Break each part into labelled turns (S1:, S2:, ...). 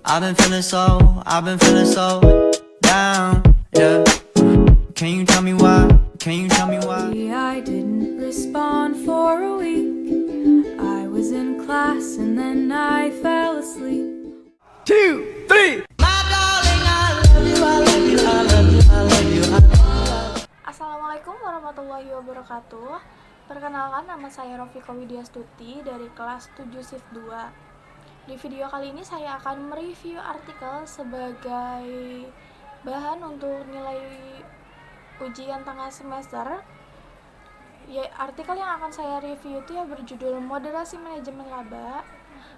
S1: I've been feeling so down, yeah. Can you tell me why? Can you tell me why?
S2: I didn't respond for a week. I was in class and then I fell asleep.
S1: 2, 3. My darling, I love you, I love you, I love you, I love you, I love you.
S3: Assalamualaikum warahmatullahi wabarakatuh. Perkenalkan, nama saya Rofika Widyastuti dari kelas 7 shift 2. Di video kali ini saya akan mereview artikel sebagai bahan untuk nilai ujian tengah semester. Artikel yang akan saya review itu berjudul Moderasi Manajemen Laba,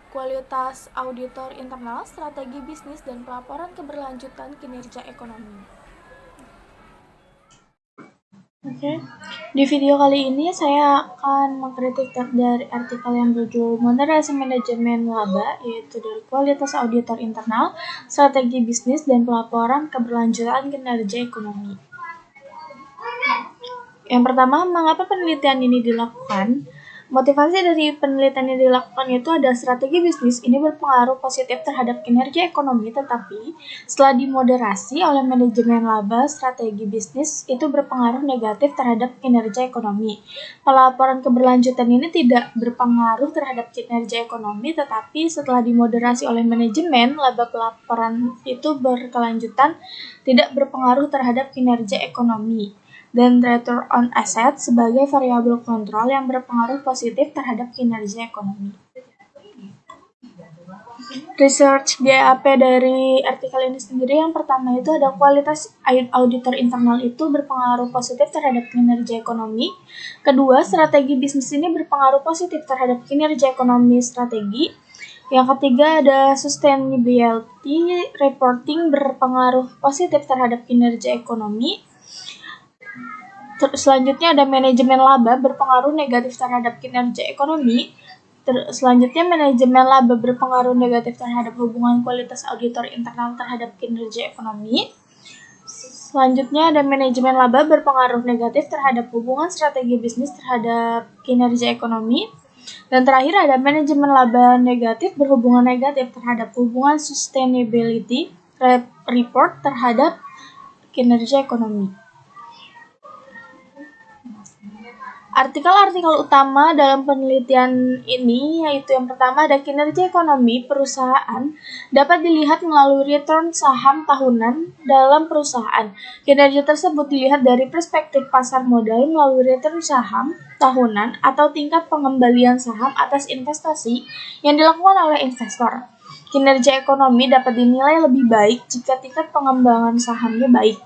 S3: Kualitas Auditor Internal, Strategi Bisnis, dan Pelaporan Keberlanjutan Kinerja Ekonomi. Di video kali ini saya akan mengkritik dari artikel yang berjudul Moderasi Manajemen Laba, yaitu dari Kualitas Auditor Internal, Strategi Bisnis, dan Pelaporan Keberlanjutan Kinerja Ekonomi. Yang pertama, mengapa penelitian ini dilakukan? Motivasi dari penelitian yang dilakukan itu ada strategi bisnis ini berpengaruh positif terhadap kinerja ekonomi, tetapi setelah dimoderasi oleh manajemen laba, strategi bisnis itu berpengaruh negatif terhadap kinerja ekonomi. Pelaporan keberlanjutan ini tidak berpengaruh terhadap kinerja ekonomi, tetapi setelah dimoderasi oleh manajemen laba, pelaporan itu berkelanjutan tidak berpengaruh terhadap kinerja ekonomi. Dan return on asset sebagai variabel kontrol yang berpengaruh positif terhadap kinerja ekonomi. Research GAP dari artikel ini sendiri, yang pertama itu ada kualitas auditor internal itu berpengaruh positif terhadap kinerja ekonomi. Kedua, strategi bisnis ini berpengaruh positif terhadap kinerja ekonomi strategi. Yang ketiga ada sustainability reporting berpengaruh positif terhadap kinerja ekonomi. Selanjutnya ada manajemen laba berpengaruh negatif terhadap kinerja ekonomi. Selanjutnya manajemen laba berpengaruh negatif terhadap hubungan kualitas auditor internal terhadap kinerja ekonomi. Selanjutnya ada manajemen laba berpengaruh negatif terhadap hubungan strategi bisnis terhadap kinerja ekonomi. Dan terakhir ada manajemen laba negatif berhubungan negatif terhadap hubungan sustainability report terhadap kinerja ekonomi. Artikel-artikel utama dalam penelitian ini yaitu yang pertama ada kinerja ekonomi perusahaan dapat dilihat melalui return saham tahunan dalam perusahaan. Kinerja tersebut dilihat dari perspektif pasar modal melalui return saham tahunan atau tingkat pengembalian saham atas investasi yang dilakukan oleh investor. Kinerja ekonomi dapat dinilai lebih baik jika tingkat pengembangan sahamnya baik,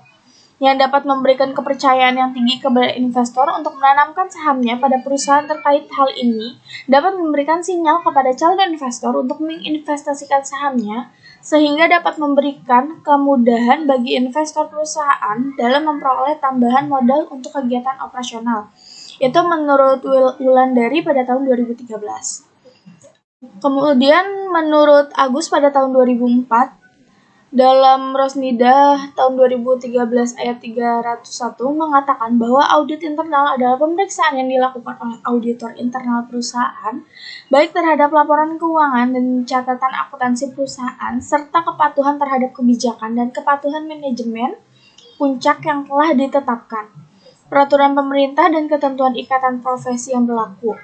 S3: yang dapat memberikan kepercayaan yang tinggi kepada investor untuk menanamkan sahamnya pada perusahaan terkait. Hal ini dapat memberikan sinyal kepada calon investor untuk menginvestasikan sahamnya, sehingga dapat memberikan kemudahan bagi investor perusahaan dalam memperoleh tambahan modal untuk kegiatan operasional. Itu menurut Wulandari pada tahun 2013. Kemudian menurut Agus pada tahun 2004, dalam Rosnida tahun 2013 ayat 301 mengatakan bahwa audit internal adalah pemeriksaan yang dilakukan oleh auditor internal perusahaan, baik terhadap laporan keuangan dan catatan akuntansi perusahaan, serta kepatuhan terhadap kebijakan dan kepatuhan manajemen puncak yang telah ditetapkan, peraturan pemerintah dan ketentuan ikatan profesi yang berlaku.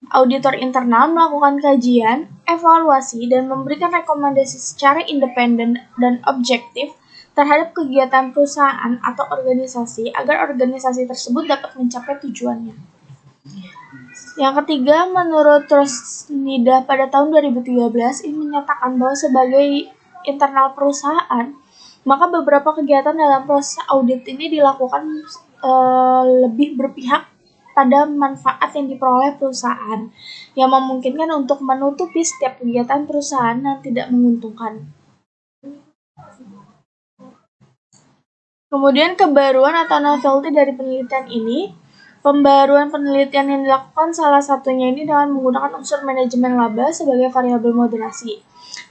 S3: Auditor internal melakukan kajian, evaluasi, dan memberikan rekomendasi secara independen dan objektif terhadap kegiatan perusahaan atau organisasi agar organisasi tersebut dapat mencapai tujuannya. Yang ketiga, menurut Rosnida pada tahun 2013 ini menyatakan bahwa sebagai internal perusahaan, maka beberapa kegiatan dalam proses audit ini dilakukan lebih berpihak pada manfaat yang diperoleh perusahaan, yang memungkinkan untuk menutupi setiap kegiatan perusahaan yang tidak menguntungkan. Kemudian kebaruan atau novelty dari penelitian ini, pembaruan penelitian yang dilakukan salah satunya ini dengan menggunakan unsur manajemen laba sebagai variabel moderasi.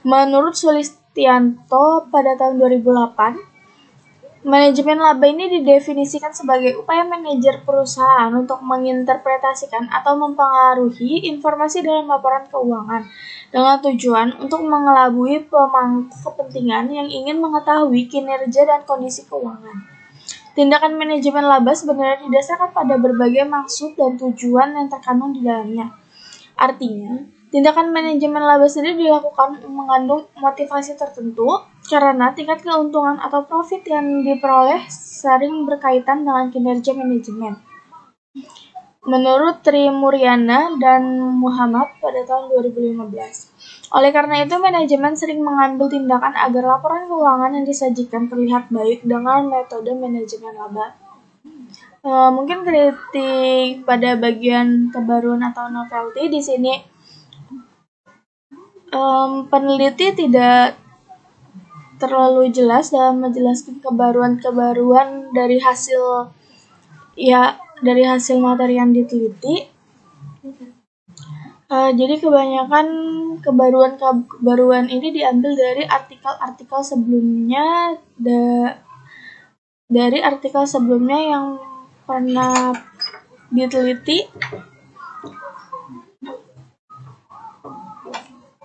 S3: Menurut Sulistianto pada tahun 2008, Manajemen laba ini didefinisikan sebagai upaya manajer perusahaan untuk menginterpretasikan atau mempengaruhi informasi dalam laporan keuangan dengan tujuan untuk mengelabui pemangku kepentingan yang ingin mengetahui kinerja dan kondisi keuangan. Tindakan manajemen laba sebenarnya didasarkan pada berbagai maksud dan tujuan yang terkandung di dalamnya. Artinya, tindakan manajemen laba sendiri dilakukan mengandung motivasi tertentu karena tingkat keuntungan atau profit yang diperoleh sering berkaitan dengan kinerja manajemen. Menurut Tri Muryana dan Muhammad pada tahun 2015. Oleh karena itu, manajemen sering mengambil tindakan agar laporan keuangan yang disajikan terlihat baik dengan metode manajemen laba. Mungkin kritik pada bagian kebaruan atau novelty di sini. Peneliti tidak terlalu jelas dalam menjelaskan kebaruan-kebaruan dari hasil materi yang diteliti. Jadi kebanyakan kebaruan ini diambil dari artikel-artikel sebelumnya dari artikel sebelumnya yang pernah diteliti.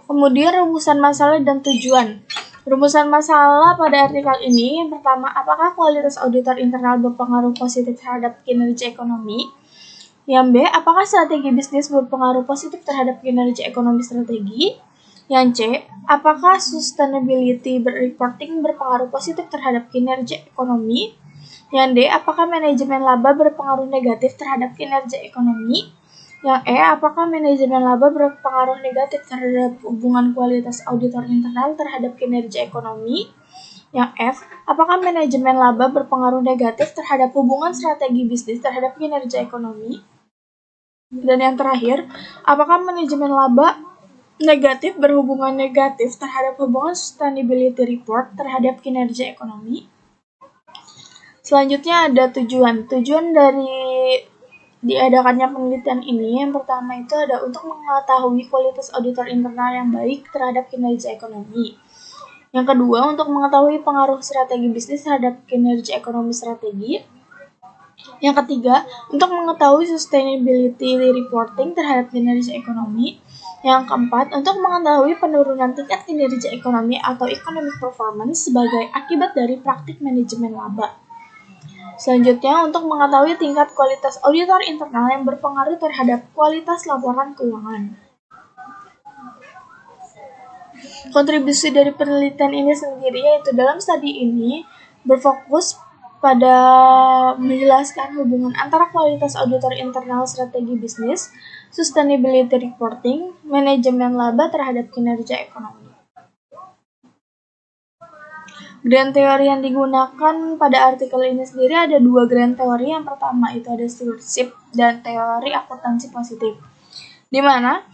S3: Kemudian rumusan masalah dan tujuan. Rumusan masalah pada artikel ini, yang pertama, apakah kualitas auditor internal berpengaruh positif terhadap kinerja ekonomi? Yang B, apakah strategi bisnis berpengaruh positif terhadap kinerja ekonomi strategi? Yang C, apakah sustainability reporting berpengaruh positif terhadap kinerja ekonomi? Yang D, apakah manajemen laba berpengaruh negatif terhadap kinerja ekonomi? Yang E, apakah manajemen laba berpengaruh negatif terhadap hubungan kualitas auditor internal terhadap kinerja ekonomi? Yang F, apakah manajemen laba berpengaruh negatif terhadap hubungan strategi bisnis terhadap kinerja ekonomi? Dan yang terakhir, apakah manajemen laba negatif berhubungan negatif terhadap hubungan sustainability report terhadap kinerja ekonomi? Selanjutnya ada tujuan. Tujuan dari diadakannya penelitian ini, yang pertama itu ada untuk mengetahui kualitas auditor internal yang baik terhadap kinerja ekonomi. Yang kedua, untuk mengetahui pengaruh strategi bisnis terhadap kinerja ekonomi strategi. Yang ketiga, untuk mengetahui sustainability reporting terhadap kinerja ekonomi. Yang keempat, untuk mengetahui penurunan tingkat kinerja ekonomi atau economic performance sebagai akibat dari praktik manajemen laba. Selanjutnya, untuk mengetahui tingkat kualitas auditor internal yang berpengaruh terhadap kualitas laporan keuangan. Kontribusi dari penelitian ini sendiri yaitu dalam studi ini berfokus pada menjelaskan hubungan antara kualitas auditor internal strategi bisnis, sustainability reporting, manajemen laba terhadap kinerja ekonomi. Grand teori yang digunakan pada artikel ini sendiri ada dua grand teori. Yang pertama itu ada stewardship dan teori akuntansi positif. Di mana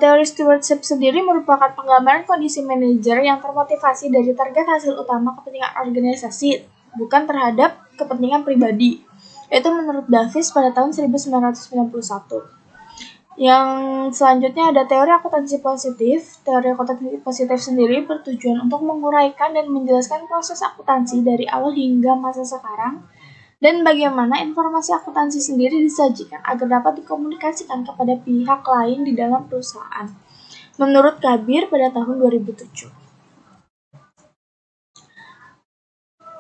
S3: teori stewardship sendiri merupakan penggambaran kondisi manajer yang termotivasi dari target hasil utama kepentingan organisasi, bukan terhadap kepentingan pribadi. Itu menurut Davis pada tahun 1991. Yang selanjutnya ada teori akuntansi positif. Teori akuntansi positif sendiri bertujuan untuk menguraikan dan menjelaskan proses akuntansi dari awal hingga masa sekarang dan bagaimana informasi akuntansi sendiri disajikan agar dapat dikomunikasikan kepada pihak lain di dalam perusahaan. Menurut Kabir pada tahun 2007.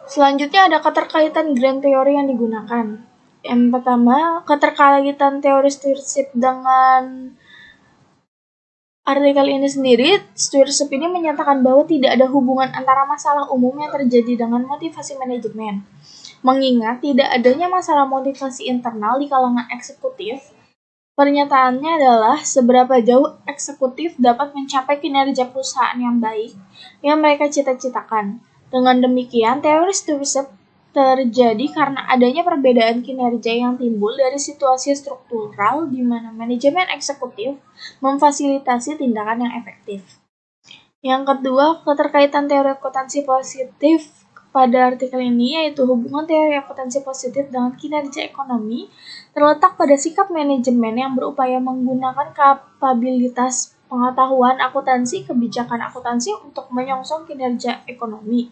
S3: Selanjutnya ada keterkaitan grand teori yang digunakan. Yang pertama, keterkaitan teori stewardship dengan artikel ini sendiri. Stewardship ini menyatakan bahwa tidak ada hubungan antara masalah umum yang terjadi dengan motivasi manajemen. Mengingat tidak adanya masalah motivasi internal di kalangan eksekutif, pernyataannya adalah seberapa jauh eksekutif dapat mencapai kinerja perusahaan yang baik yang mereka cita-citakan. Dengan demikian, teori stewardship terjadi karena adanya perbedaan kinerja yang timbul dari situasi struktural di mana manajemen eksekutif memfasilitasi tindakan yang efektif. Yang kedua, keterkaitan teori akuntansi positif pada artikel ini yaitu hubungan teori akuntansi positif dengan kinerja ekonomi terletak pada sikap manajemen yang berupaya menggunakan kapabilitas pengetahuan akuntansi kebijakan akuntansi untuk menyongsong kinerja ekonomi.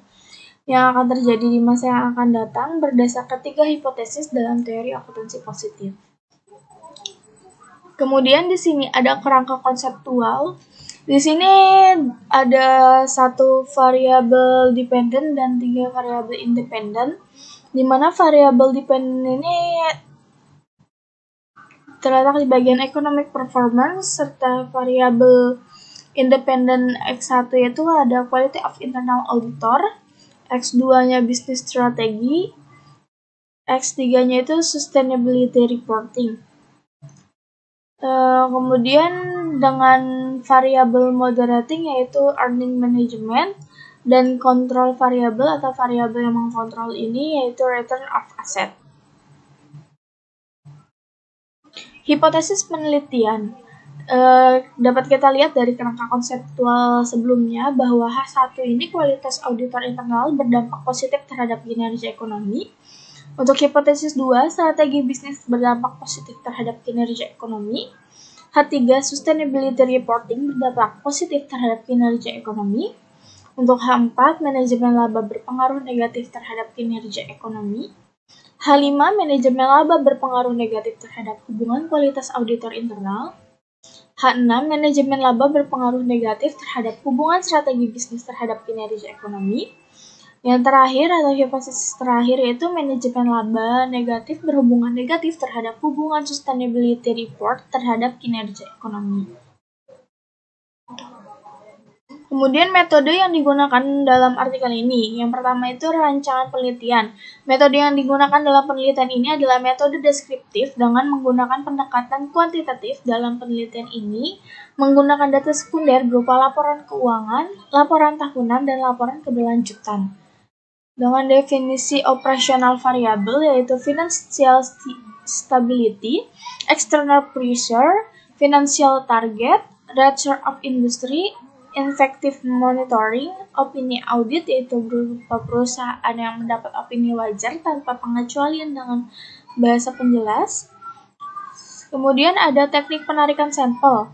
S3: yang akan terjadi di masa yang akan datang berdasarkan 3 hipotesis dalam teori akuntansi positif. Kemudian di sini ada kerangka konseptual. Di sini ada 1 variabel dependen dan 3 variabel independen, di mana variabel dependen ini terletak di bagian economic performance, serta variabel independen X1 yaitu ada quality of internal auditor, X2-nya business strategy, X3-nya itu sustainability reporting. Kemudian dengan variabel moderating yaitu earning management, dan kontrol variabel atau variabel yang mengkontrol ini yaitu return of asset. Hipotesis penelitian dapat kita lihat dari kerangka konseptual sebelumnya bahwa H1 ini kualitas auditor internal berdampak positif terhadap kinerja ekonomi. Untuk hipotesis 2, strategi bisnis berdampak positif terhadap kinerja ekonomi. H3, sustainability reporting berdampak positif terhadap kinerja ekonomi. Untuk H4, manajemen laba berpengaruh negatif terhadap kinerja ekonomi. H5, manajemen laba berpengaruh negatif terhadap hubungan kualitas auditor internal. H6, manajemen laba berpengaruh negatif terhadap hubungan strategi bisnis terhadap kinerja ekonomi. Yang terakhir atau hipotesis terakhir yaitu manajemen laba negatif berhubungan negatif terhadap hubungan sustainability report terhadap kinerja ekonomi. Kemudian metode yang digunakan dalam artikel ini. Yang pertama itu rancangan penelitian. Metode yang digunakan dalam penelitian ini adalah metode deskriptif dengan menggunakan pendekatan kuantitatif. Dalam penelitian ini menggunakan data sekunder berupa laporan keuangan, laporan tahunan, dan laporan keberlanjutan. Dengan definisi operasional variabel yaitu financial stability, external pressure, financial target, return of industry, effective monitoring, opini audit yaitu berupa perusahaan yang mendapat opini wajar tanpa pengecualian dengan bahasa penjelas. Kemudian ada teknik penarikan sampel.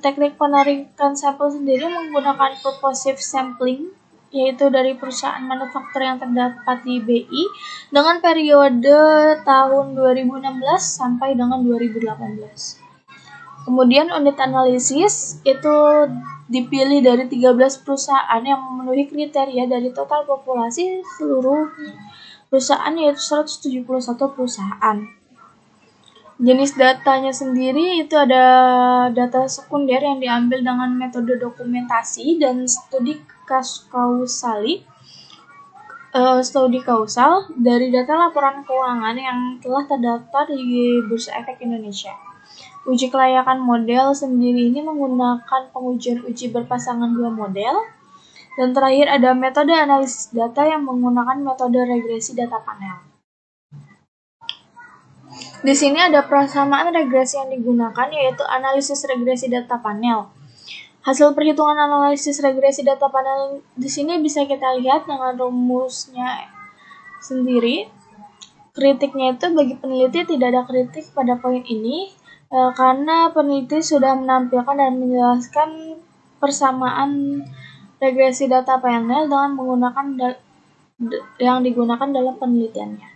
S3: Teknik penarikan sampel sendiri menggunakan purposive sampling yaitu dari perusahaan manufaktur yang terdapat di BI dengan periode tahun 2016 sampai dengan 2018. Kemudian unit analisis itu dipilih dari 13 perusahaan yang memenuhi kriteria dari total populasi seluruh perusahaan yaitu 171 perusahaan. Jenis datanya sendiri itu ada data sekunder yang diambil dengan metode dokumentasi dan studi kausal dari data laporan keuangan yang telah terdaftar di Bursa Efek Indonesia. Uji kelayakan model sendiri ini menggunakan pengujian uji berpasangan 2 model. Dan terakhir ada metode analisis data yang menggunakan metode regresi data panel. Di sini ada persamaan regresi yang digunakan yaitu analisis regresi data panel. Hasil perhitungan analisis regresi data panel di sini bisa kita lihat dengan rumusnya sendiri. Kritiknya itu bagi peneliti tidak ada kritik pada poin ini karena peneliti sudah menampilkan dan menjelaskan persamaan regresi data panel dengan menggunakan yang digunakan dalam penelitiannya.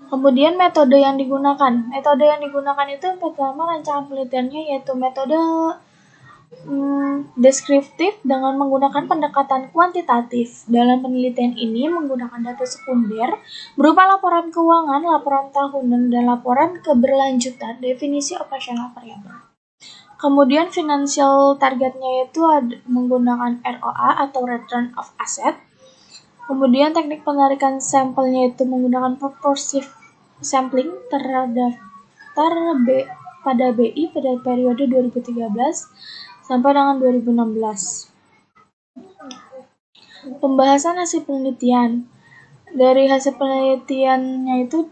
S3: Kemudian metode yang digunakan. Metode yang digunakan itu pertama rancangan penelitiannya yaitu metode deskriptif dengan menggunakan pendekatan kuantitatif. Dalam penelitian ini menggunakan data sekunder berupa laporan keuangan, laporan tahunan, dan laporan keberlanjutan, definisi operasional variabel. Kemudian financial targetnya yaitu menggunakan ROA atau return of asset. Kemudian teknik penarikan sampelnya itu menggunakan purposive sampling terdaftar pada BI pada periode 2013 sampai dengan 2016. Pembahasan hasil penelitian. Dari hasil penelitiannya itu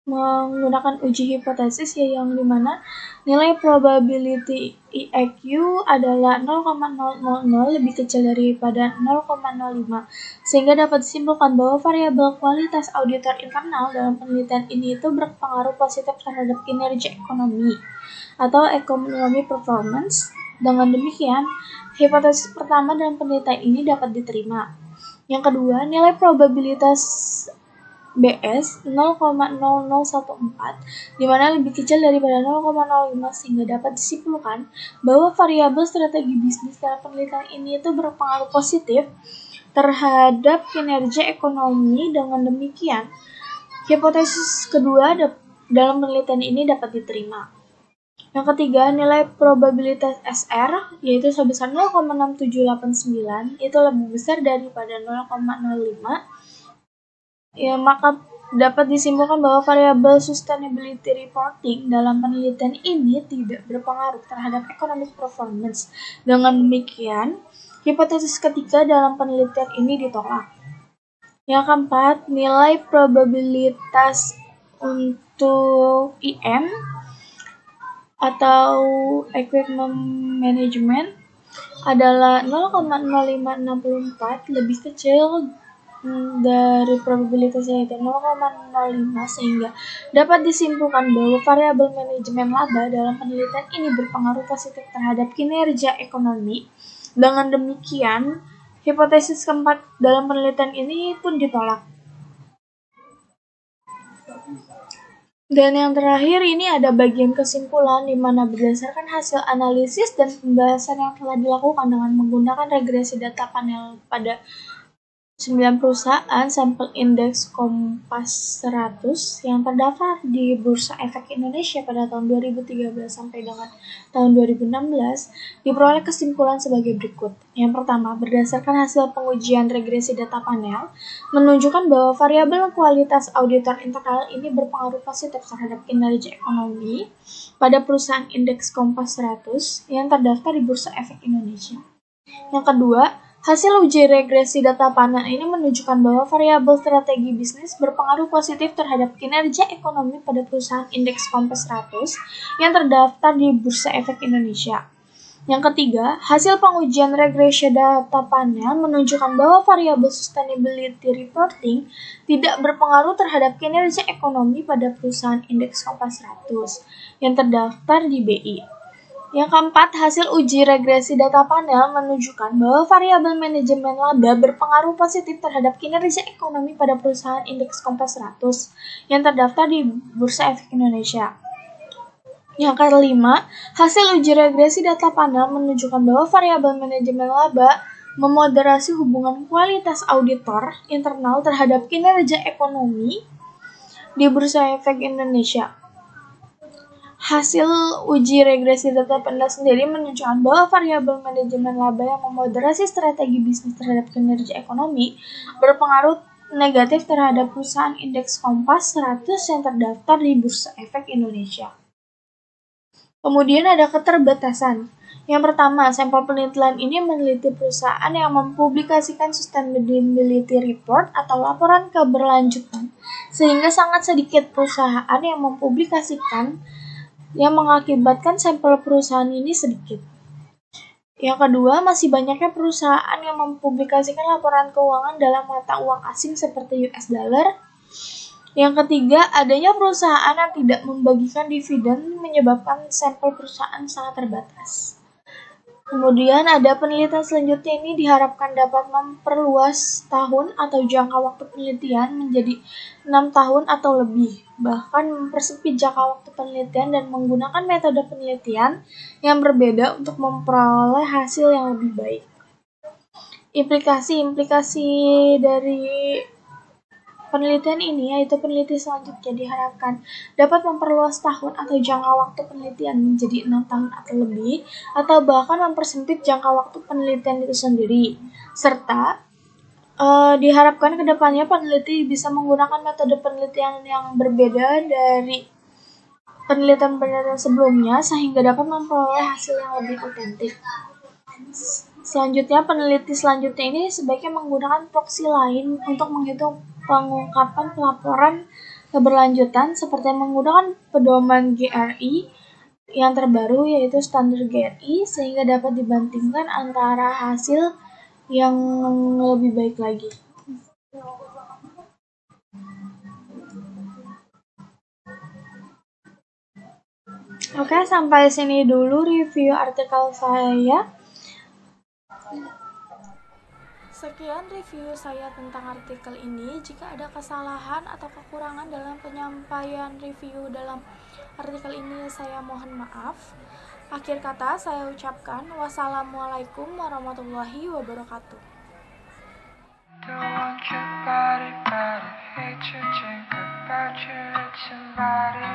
S3: menggunakan uji hipotesis yang dimana nilai probability EQ adalah 0,000 lebih kecil daripada 0,05 sehingga dapat disimpulkan bahwa variabel kualitas auditor internal dalam penelitian ini itu berpengaruh positif terhadap kinerja ekonomi atau economy performance. Dengan demikian, hipotesis pertama dalam penelitian ini dapat diterima. Yang kedua, nilai probabilitas BS 0,0014 di mana lebih kecil daripada 0,05 sehingga dapat disimpulkan bahwa variabel strategi bisnis dalam penelitian ini itu berpengaruh positif terhadap kinerja ekonomi. Dengan demikian, hipotesis kedua dalam penelitian ini dapat diterima. Yang ketiga, nilai probabilitas SR yaitu sebesar 0,6789 itu lebih besar daripada 0,05. Ya, maka dapat disimpulkan bahwa variabel sustainability reporting dalam penelitian ini tidak berpengaruh terhadap economic performance. Dengan demikian, hipotesis ketiga dalam penelitian ini ditolak. Yang keempat, nilai probabilitas untuk IM atau equipment management adalah 0,0564 lebih kecil dari probabilitasnya yaitu 0,05 sehingga dapat disimpulkan bahwa variabel manajemen laba dalam penelitian ini berpengaruh positif terhadap kinerja ekonomi. Dengan demikian, hipotesis keempat dalam penelitian ini pun ditolak. Dan yang terakhir ini ada bagian kesimpulan di mana berdasarkan hasil analisis dan pembahasan yang telah dilakukan dengan menggunakan regresi data panel pada 9 perusahaan sampel indeks Kompas 100 yang terdaftar di Bursa Efek Indonesia pada tahun 2013 sampai dengan tahun 2016 diperoleh kesimpulan sebagai berikut. Yang pertama, berdasarkan hasil pengujian regresi data panel menunjukkan bahwa variabel kualitas auditor internal ini berpengaruh positif terhadap kinerja ekonomi pada perusahaan indeks Kompas 100 yang terdaftar di Bursa Efek Indonesia. Yang kedua, hasil uji regresi data panel ini menunjukkan bahwa variabel strategi bisnis berpengaruh positif terhadap kinerja ekonomi pada perusahaan indeks Kompas 100 yang terdaftar di Bursa Efek Indonesia. Yang ketiga, hasil pengujian regresi data panel menunjukkan bahwa variabel sustainability reporting tidak berpengaruh terhadap kinerja ekonomi pada perusahaan indeks Kompas 100 yang terdaftar di BI. Yang keempat, hasil uji regresi data panel menunjukkan bahwa variabel manajemen laba berpengaruh positif terhadap kinerja ekonomi pada perusahaan indeks Kompas 100 yang terdaftar di Bursa Efek Indonesia. Yang kelima, hasil uji regresi data panel menunjukkan bahwa variabel manajemen laba memoderasi hubungan kualitas auditor internal terhadap kinerja ekonomi di Bursa Efek Indonesia. Hasil uji regresi data panel sendiri menunjukkan bahwa variabel manajemen laba yang memoderasi strategi bisnis terhadap kinerja ekonomi berpengaruh negatif terhadap perusahaan indeks Kompas 100 yang terdaftar di Bursa Efek Indonesia. Kemudian ada keterbatasan. Yang pertama, sampel penelitian ini meneliti perusahaan yang mempublikasikan sustainability report atau laporan keberlanjutan, sehingga sangat sedikit perusahaan yang mempublikasikan yang mengakibatkan sampel perusahaan ini sedikit. Yang kedua, masih banyaknya perusahaan yang mempublikasikan laporan keuangan dalam mata uang asing seperti US dollar. Yang ketiga, adanya perusahaan yang tidak membagikan dividen menyebabkan sampel perusahaan sangat terbatas. Kemudian ada penelitian selanjutnya ini diharapkan dapat memperluas tahun atau jangka waktu penelitian menjadi 6 tahun atau lebih, bahkan mempersempit jangka waktu penelitian dan menggunakan metode penelitian yang berbeda untuk memperoleh hasil yang lebih baik. Implikasi dari penelitian ini yaitu peneliti selanjutnya diharapkan dapat memperluas tahun atau jangka waktu penelitian menjadi 6 tahun atau lebih, atau bahkan mempersempit jangka waktu penelitian itu sendiri, serta diharapkan kedepannya peneliti bisa menggunakan metode penelitian yang berbeda dari penelitian-penelitian sebelumnya sehingga dapat memperoleh hasil yang lebih otentik. Selanjutnya, peneliti selanjutnya ini sebaiknya menggunakan proksi lain untuk menghitung pengungkapan pelaporan keberlanjutan seperti menggunakan pedoman GRI yang terbaru yaitu standar GRI sehingga dapat dibandingkan antara hasil yang lebih baik lagi. Oke, sampai sini dulu review artikel saya.
S2: Sekian review saya tentang artikel ini. Jika ada kesalahan atau kekurangan dalam penyampaian review dalam artikel ini, saya mohon maaf. Akhir kata saya ucapkan wassalamualaikum warahmatullahi wabarakatuh.
S1: Don't want your body, but I hate to think about you. It's somebody